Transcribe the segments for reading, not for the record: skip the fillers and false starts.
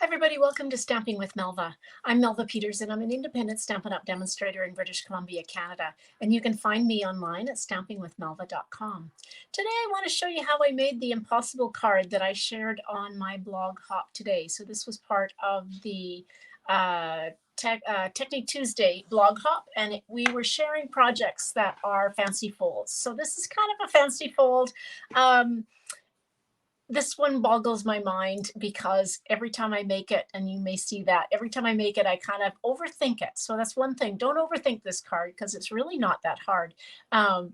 everybody, welcome to Stamping with Melva. I'm Melva Peters and I'm an independent Stampin' Up! Demonstrator in British Columbia, Canada. And you can find me online at stampingwithmelva.com. Today I want to show you how I made the impossible card that I shared on my blog hop today. So this was part of the Technique Tuesday blog hop, and we were sharing projects that are fancy folds. So this is kind of a fancy fold. This one boggles my mind because every time I make it, and you may see that, every time I make it, I kind of overthink it. So that's one thing. Don't overthink this card because it's really not that hard. And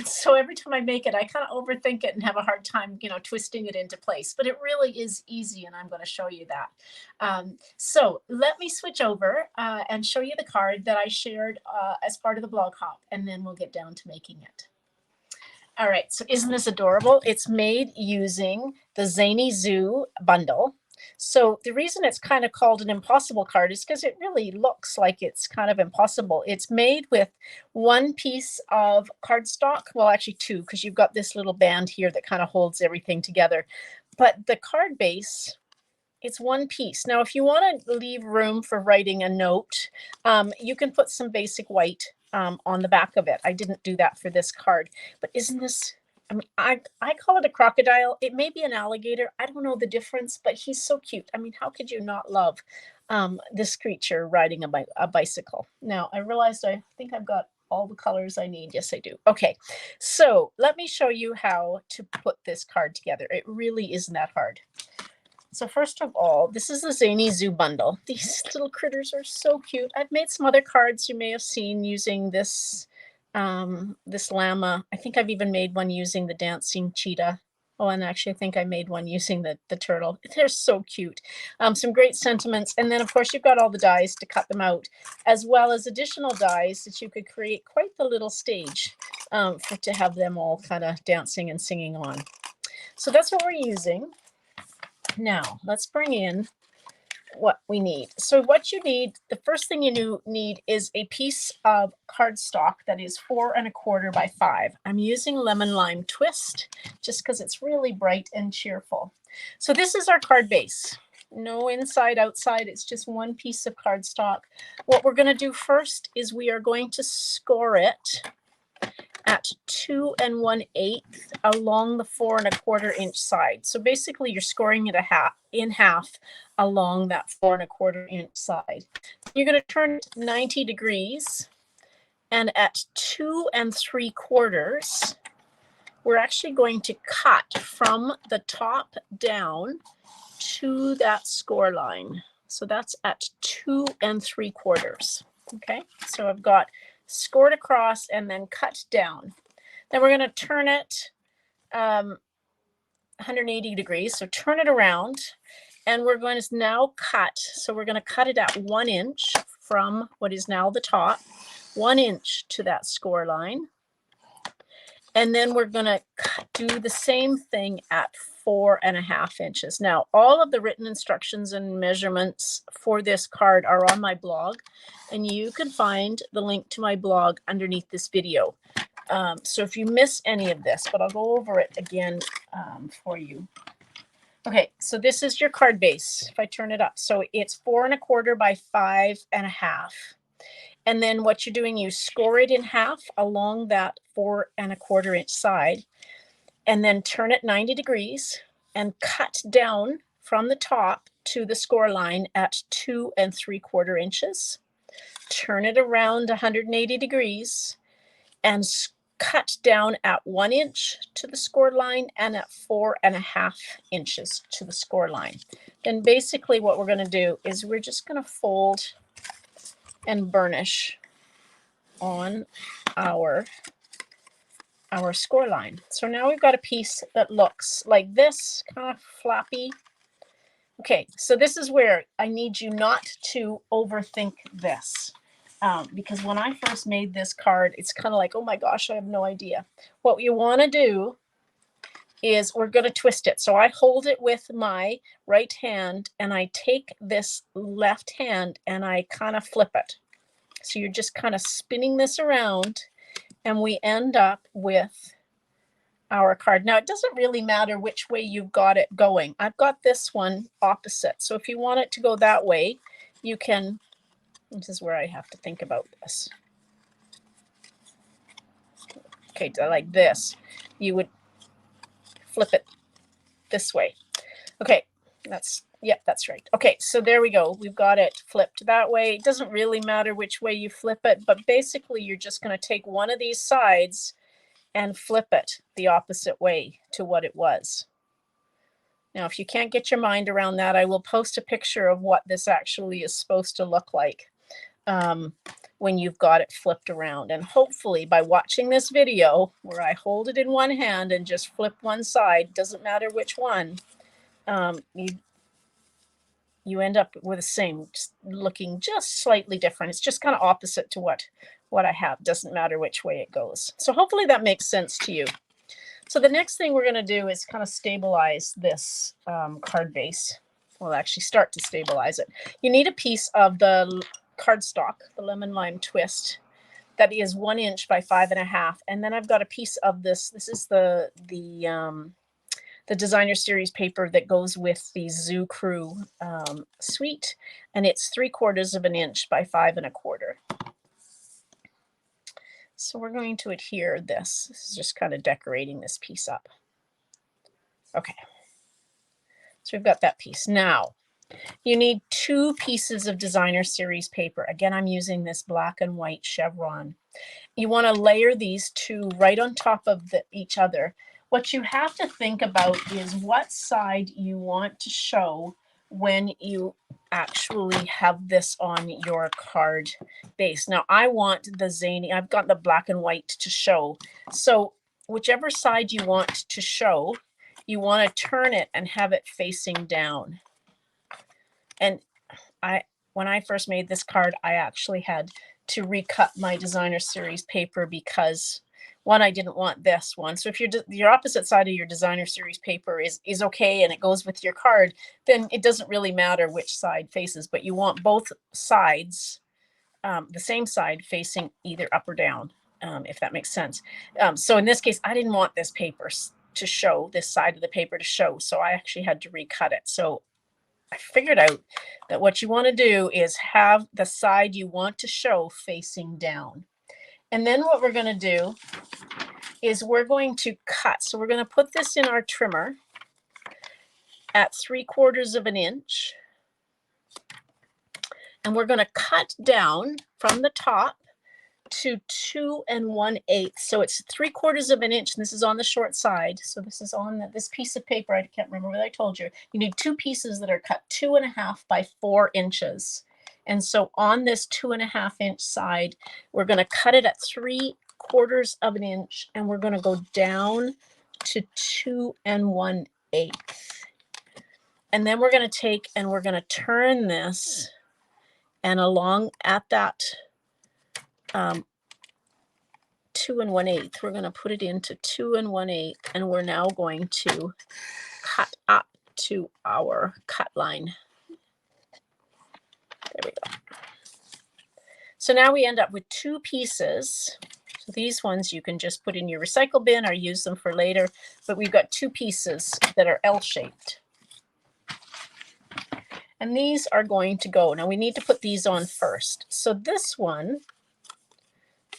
so every time I make it, I kind of overthink it and have a hard time, twisting it into place. But it really is easy, and I'm going to show you that. So let me switch over and show you the card that I shared as part of the blog hop, and then we'll get down to making it. All right, so isn't this adorable? It's made using the Zany Zoo bundle. So the reason it's kind of called an impossible card is because it really looks like it's kind of impossible. It's made with one piece of cardstock. Well, actually two, because you've got this little band here that kind of holds everything together. But the card base, it's one piece. Now, if you want to leave room for writing a note, you can put some basic white on the back of it. I didn't do that for this card, but isn't this, I call it a crocodile. It may be an alligator. I don't know the difference, but he's so cute. I mean, how could you not love this creature riding a bicycle? Now, I realized I think I've got all the colors I need. Yes, I do. Okay, so let me show you how to put this card together. It really isn't that hard. So first of all, this is the Zany Zoo bundle. These little critters are so cute. I've made some other cards you may have seen using this, this llama. I think I've even made one using the dancing cheetah. Oh, and actually I think I made one using the turtle. They're so cute. Some great sentiments. And then of course you've got all the dies to cut them out, as well as additional dies that you could create quite the little stage to have them all kind of dancing and singing on. So that's what we're using. Now, let's bring in what we need. So what you need, the first thing you need is a piece of cardstock that is 4 1/4 by 5. I'm using Lemon Lime Twist just because it's really bright and cheerful. So this is our card base. No inside, outside. It's just one piece of cardstock. What we're going to do first is we are going to score it at 2 1/8 along the 4 1/4 inch side. So basically you're scoring it in half along that 4 1/4 inch side. You're going to turn it 90 degrees, and at 2 3/4, we're actually going to cut from the top down to that score line. So that's at 2 3/4. Okay, so I've got scored across and then cut down. Then we're going to turn it 180 degrees. So turn it around, and we're going to now cut. So we're going to cut it at 1 inch from what is now the top, 1 inch to that score line. And then we're going to do the same thing at 4 1/2 inches. Now, all of the written instructions and measurements for this card are on my blog, and you can find the link to my blog underneath this video. So if you miss any of this, but I'll go over it again for you. Okay, so this is your card base. If I turn it up, so it's 4 1/4 by 5 1/2. And then what you're doing, you score it in half along that 4 1/4 inch side, and then turn it 90 degrees and cut down from the top to the score line at 2 3/4 inches. Turn it around 180 degrees and cut down at 1 inch to the score line and at 4 1/2 inches to the score line. Then basically what we're going to do is we're just going to fold and burnish on our score line. So now we've got a piece that looks like this, kind of flappy. Okay, so this is where I need you not to overthink this. Because when I first made this card, it's kind of like, oh my gosh, I have no idea. What you want to do is we're going to twist it. So I hold it with my right hand, and I take this left hand and I kind of flip it. So you're just kind of spinning this around, and we end up with our card. Now, it doesn't really matter which way you've got it going. I've got this one opposite. So if you want it to go that way, you can, this is where I have to think about this. Okay, like this, you would flip it this way. Okay, that's right. Okay, so there we go. We've got it flipped that way. It doesn't really matter which way you flip it, but basically you're just going to take one of these sides and flip it the opposite way to what it was. Now, if you can't get your mind around that, I will post a picture of what this actually is supposed to look like when you've got it flipped around. And hopefully by watching this video where I hold it in one hand and just flip one side, doesn't matter which one, you end up with the same, just looking just slightly different. It's just kind of opposite to what I have. Doesn't matter which way it goes. So hopefully that makes sense to you. So the next thing we're going to do is kind of stabilize this card base. We'll actually start to stabilize it. You need a piece of the cardstock, the lemon lime twist, that is 1 inch by 5.5. And then I've got a piece of this. This is the designer series paper that goes with the Zoo Crew suite, and it's 3/4 of an inch by 5 1/4. So we're going to adhere this. This is just kind of decorating this piece up. Okay, so we've got that piece. Now, you need 2 pieces of designer series paper. Again, I'm using this black and white chevron. You want to layer these 2 right on top of each other. What you have to think about is what side you want to show when you actually have this on your card base. Now, I want the zany, I've got the black and white to show. So whichever side you want to show, you want to turn it and have it facing down. And when I first made this card, I actually had to recut my designer series paper because one, I didn't want this one. So if your opposite side of your designer series paper is okay and it goes with your card, then it doesn't really matter which side faces, but you want both sides, the same side facing either up or down, if that makes sense. So in this case, I didn't want this paper to show, this side of the paper to show, so I actually had to recut it. So I figured out that what you want to do is have the side you want to show facing down. And then what we're going to do is we're going to cut. So we're going to put this in our trimmer at 3/4 of an inch. And we're going to cut down from the top to 2 1/8. So it's 3/4 of an inch, and this is on the short side. So this is on this piece of paper. I can't remember what I told you. You need 2 pieces that are cut 2.5 by 4 inches. And so on this 2.5 inch side, we're going to cut it at 3/4 of an inch, and we're going to go down to 2 1/8. And then we're going to take and we're going to turn this, and along at that 2 1/8, we're going to put it into 2 1/8, and we're now going to cut up to our cut line. There we go. So now we end up with 2 pieces. So these ones you can just put in your recycle bin or use them for later, but we've got 2 pieces that are L-shaped. And these are going to go. Now we need to put these on first. So this one,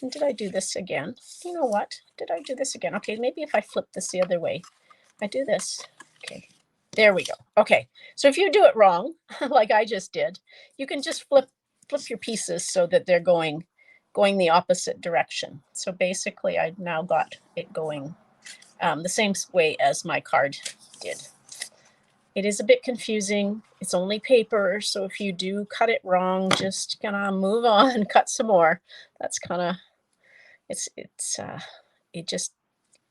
and did I do this again? You know what? Did I do this again? Okay, maybe if I flip this the other way. I do this. Okay, there we go. Okay, so if you do it wrong, like I just did, you can just flip your pieces so that they're going the opposite direction. So basically, I now got it going the same way as my card did. It is a bit confusing. It's only paper, so if you do cut it wrong, just gonna move on, cut some more. That's kind of, it just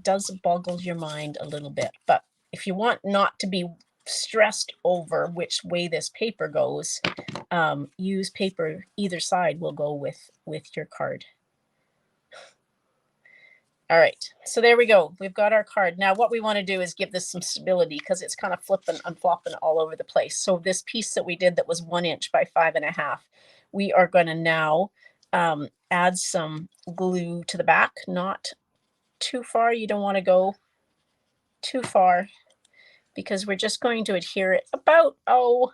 does boggle your mind a little bit. But if you want not to be stressed over which way this paper goes, use paper, either side will go with your card. All right, so there we go. We've got our card. Now what we want to do is give this some stability because it's kind of flipping and flopping all over the place. So this piece that we did that was 1 inch by 5.5, we are going to now add some glue to the back, not too far. You don't want to go too far because we're just going to adhere it about, oh,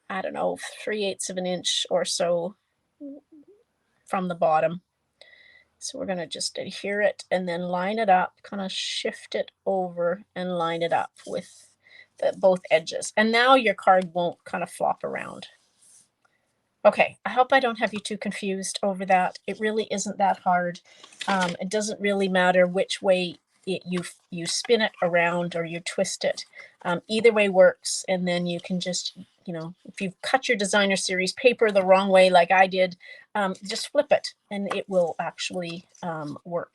I don't know, 3/8 of an inch or so from the bottom. So we're going to just adhere it and then line it up, kind of shift it over and line it up with both edges. And now your card won't kind of flop around. Okay, I hope I don't have you too confused over that. It really isn't that hard. It doesn't really matter which way you spin it around or you twist it. Either way works, and then you can just, you know, if you've cut your designer series paper the wrong way like I did, just flip it and it will actually work.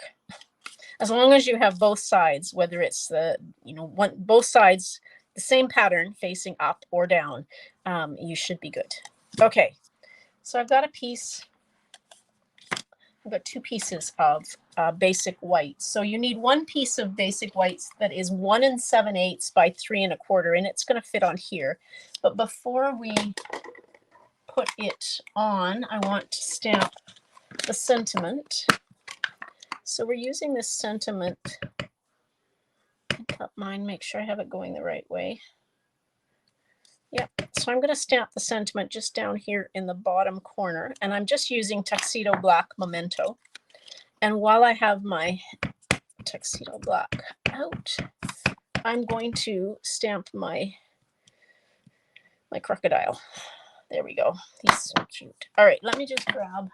As long as you have both sides, whether it's the, you know, both sides, the same pattern facing up or down, you should be good. Okay, so I've got a piece. I've got two pieces of basic whites. So you need one piece of basic whites that is 1 7/8 by 3 1/4, and it's going to fit on here. But before we put it on, I want to stamp the sentiment. So we're using this sentiment. Cut mine, make sure I have it going the right way. Yep, so I'm going to stamp the sentiment just down here in the bottom corner, and I'm just using Tuxedo Black Memento. And while I have my Tuxedo Black out, I'm going to stamp my crocodile. There we go. He's so cute. All right, let me just grab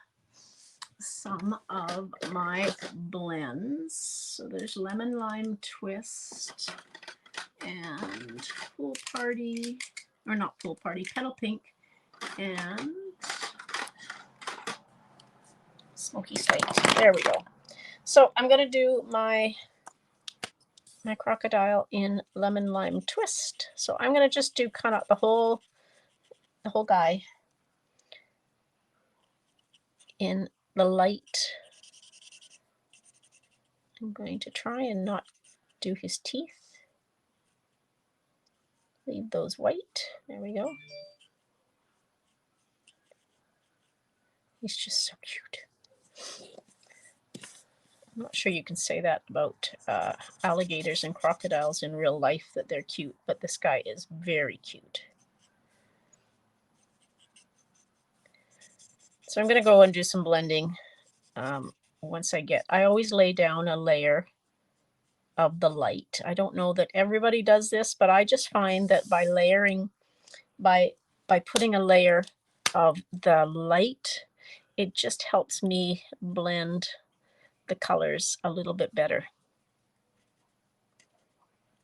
some of my blends. So there's Lemon Lime Twist and Pool Party, or not Pool Party, Petal Pink, and Smoky Slate. There we go. So I'm going to do my crocodile in Lemon Lime Twist. So I'm going to just do kind of the whole guy in the light. I'm going to try and not do his teeth. Leave those white. There we go. He's just so cute. I'm not sure you can say that about alligators and crocodiles in real life, that they're cute, but this guy is very cute. So I'm going to go and do some blending once I always lay down a layer of the light. I don't know that everybody does this, but I just find that by layering, by putting a layer of the light, it just helps me blend the colors a little bit better.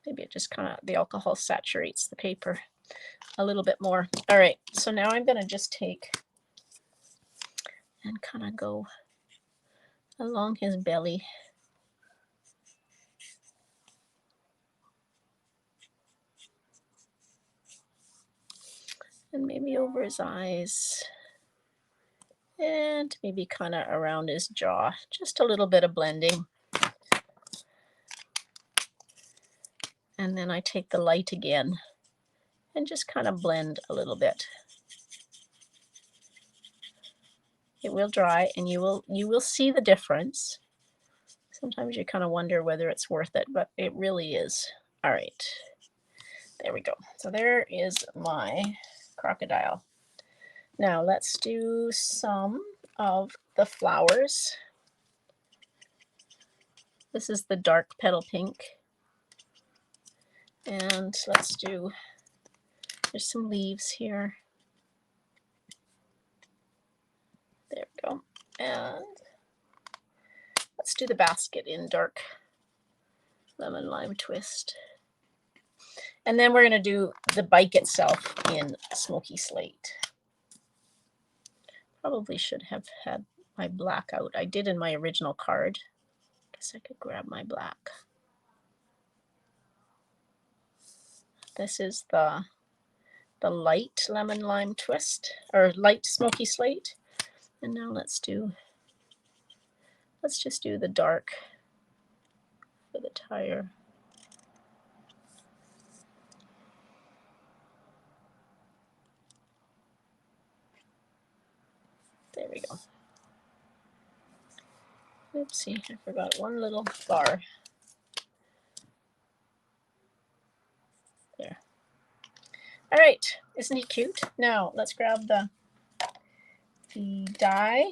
Maybe it just kind of, the alcohol saturates the paper a little bit more. All right, so now I'm going to just take and kind of go along his belly. And maybe over his eyes. And maybe kind of around his jaw. Just a little bit of blending. And then I take the light again and just kind of blend a little bit. It will dry and you will see the difference. Sometimes you kind of wonder whether it's worth it, but it really is. All right. There we go. So there is my crocodile. Now let's do some of the flowers. This is the dark petal pink. And let's do, there's some leaves here. There we go. And let's do the basket in dark Lemon Lime Twist. And then we're going to do the bike itself in Smoky Slate. Probably should have had my black out. I did in my original card. Guess I could grab my black. This is the light Lemon Lime Twist, or light Smoky Slate. And now let's just do the dark for the tire. There we go. Oopsie, I forgot one little bar. All right, isn't he cute? Now let's grab the die.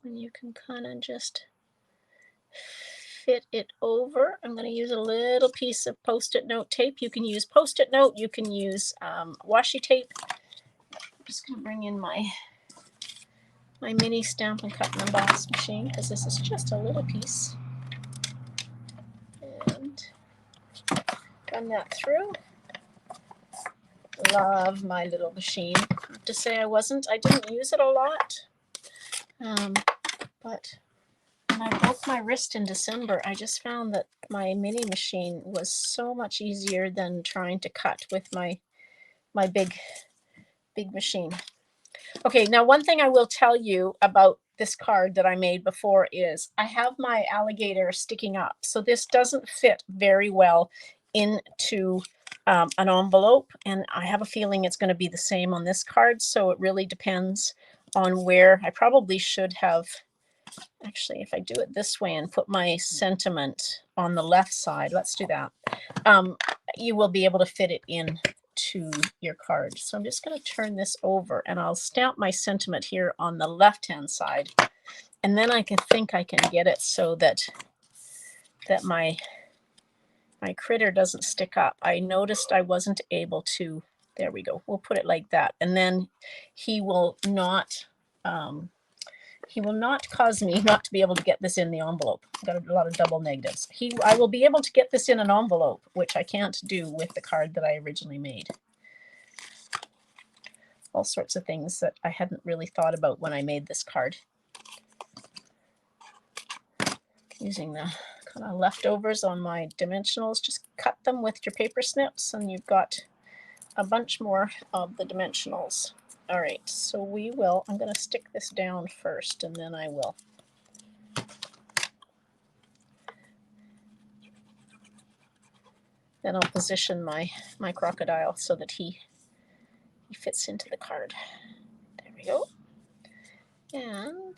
And you can kind of just fit it over. I'm going to use a little piece of Post-it note tape. You can use Post-it note, you can use washi tape. I'm just going to bring in my mini Stamp and Cut and Emboss machine because this is just a little piece. And run that through. Love my little machine. I have to say I didn't use it a lot. But when I broke my wrist in December, I just found that my mini machine was so much easier than trying to cut with my big machine. Okay, now one thing I will tell you about this card that I made before is I have my alligator sticking up. So this doesn't fit very well into an envelope, and I have a feeling it's going to be the same on this card. So it really depends on where. I probably should have, actually, if I do it this way and put my sentiment on the left side, let's do that. You will be able to fit it in to your card. So I'm just going to turn this over and I'll stamp my sentiment here on the left hand side, and then I can get it so that my critter doesn't stick up. I noticed I wasn't able to. There we go. We'll put it like that, and then he will not cause me not to be able to get this in the envelope. I've got a lot of double negatives. I will be able to get this in an envelope, which I can't do with the card that I originally made. All sorts of things that I hadn't really thought about when I made this card. Using the kind of leftovers on my dimensionals, just cut them with your paper snips and you've got a bunch more of the dimensionals. All right, so I'm going to stick this down first and then I will. Then I'll position my crocodile so that he fits into the card. There we go. And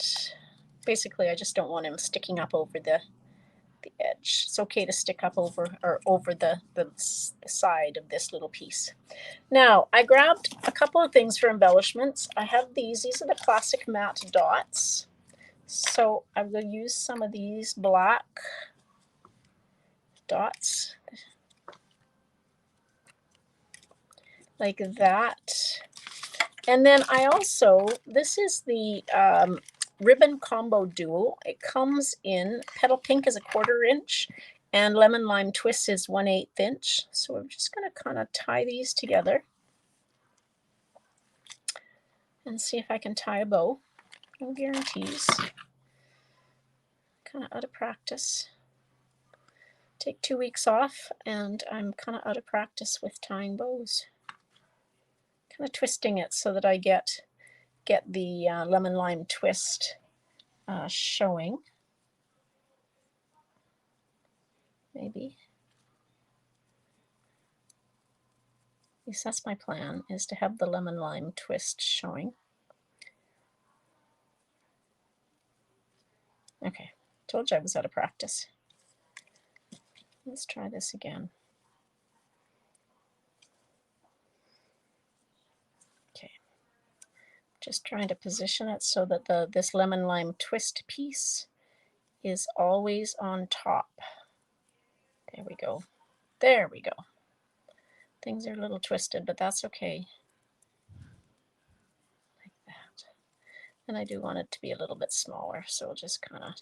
basically I just don't want him sticking up over the edge. It's okay to stick up over the side of this little piece. Now I grabbed a couple of things for embellishments. I have these are the classic matte dots. So I'm going to use some of these black dots like that. And then I also, this is the Ribbon Combo Duo. It comes in, Petal Pink is 1/4 inch and Lemon Lime Twist is 1/8 inch. So I'm just going to kind of tie these together and see if I can tie a bow. No guarantees. Kind of out of practice. Take 2 weeks off and I'm kind of out of practice with tying bows. Kind of twisting it so that I get the lemon lime twist showing. Maybe. At least that's my plan, is to have the lemon lime twist showing. Okay, told you I was out of practice. Let's try this again. Okay, just trying to position it so that this lemon lime twist piece is always on top. There we go. There we go. Things are a little twisted, but that's okay. Like that. And I do want it to be a little bit smaller, so we'll just kind of,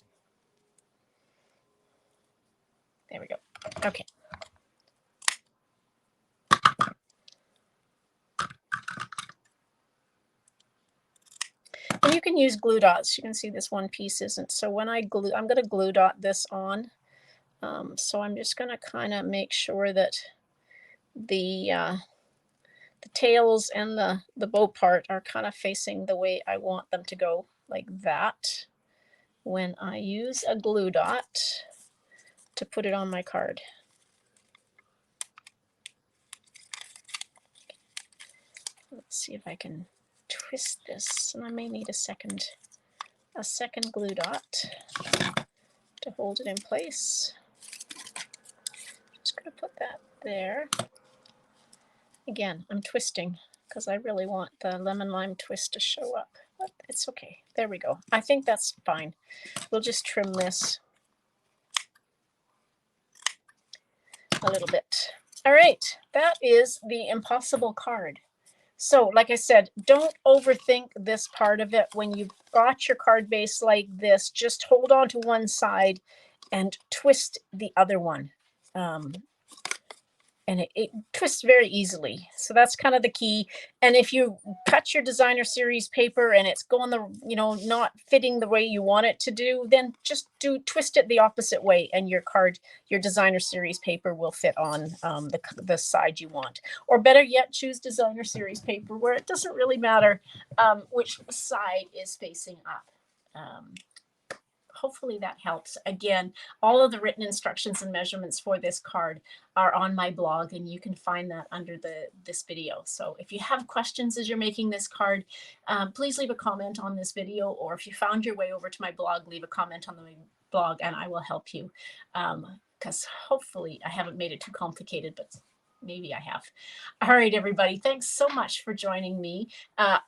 there we go. Okay. And you can use glue dots. You can see this one piece isn't. So when I'm going to glue dot this on. So I'm just going to kind of make sure that the tails and the bow part are kind of facing the way I want them to go, like that, when I use a glue dot to put it on my card. Let's see if I can twist this, and I may need a second glue dot to hold it in place. there. Again, I'm twisting because I really want the lemon lime twist to show up. But it's okay. There we go. I think that's fine. We'll just trim this a little bit. All right, that is the impossible card. So, like I said, don't overthink this part of it. When you've got your card base like this, just hold on to one side and twist the other one. And it twists very easily. So that's kind of the key. And if you cut your designer series paper and it's going the, not fitting the way you want it to do, then just twist it the opposite way, and your designer series paper will fit on the side you want. Or better yet, choose designer series paper where it doesn't really matter which side is facing up. Hopefully that helps. Again, all of the written instructions and measurements for this card are on my blog, and you can find that under this video. So if you have questions as you're making this card, please leave a comment on this video, or if you found your way over to my blog, leave a comment on the blog and I will help you. Because hopefully I haven't made it too complicated, but maybe I have. All right, everybody. Thanks so much for joining me.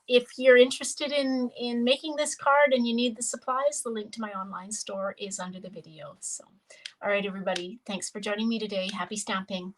If you're interested in making this card and you need the supplies, the link to my online store is under the video. So, all right, everybody. Thanks for joining me today. Happy stamping.